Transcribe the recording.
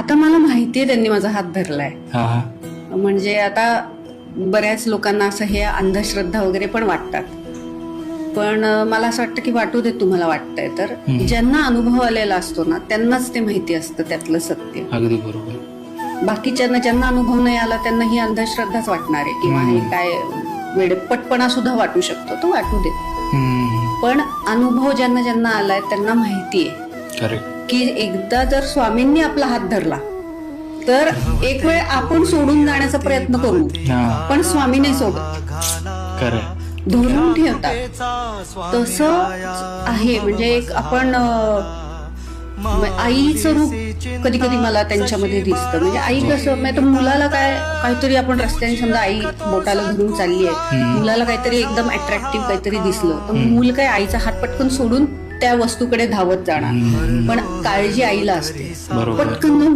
आता मला माहितीये त्यांनी माझा हात धरलाय. हा हा. म्हणजे आता बऱ्याच लोकांना असं हे अंधश्रद्धा वगैरे पण वाटतात, पण मला असं वाटतं की वाटू दे तुम्हाला वाटतंय तर. ज्यांना अनुभव आलेला असतो ना त्यांनाच ते माहिती असतं त्यातलं सत्य. अगदी बरोबर. बाकीच्यांना ज्यांना अनुभव नाही आला त्यांना ही अंधश्रद्धाच वाटणार आहे किंवा हे काय वेडपटपणा सुद्धा वाटू शकतो, तो वाटू दे. पण अनुभव ज्यांना ज्यांना आलाय त्यांना माहितीये की एकदा जर स्वामींनी आपला हात धरला तर एक वेळ आपण सोडून जाण्याचा प्रयत्न करू, पण स्वामी नाही सोडत, धरून ठेवतात. तसं आहे. म्हणजे एक आपण आईचं रूप कधी कधी मला त्यांच्यामध्ये दिसतं. म्हणजे आई कसं, म्हणजे मुलाला काहीतरी आपण रस्त्याने समजा आई बोटाला धरून चालली आहे, मुलाला काहीतरी एकदम अट्रॅक्टिव्ह काहीतरी दिसलं तर मूल काय आईचा हात पटकन सोडून त्या वस्तूकडे धावत जाणार, पण काळजी आईला असते. पटकन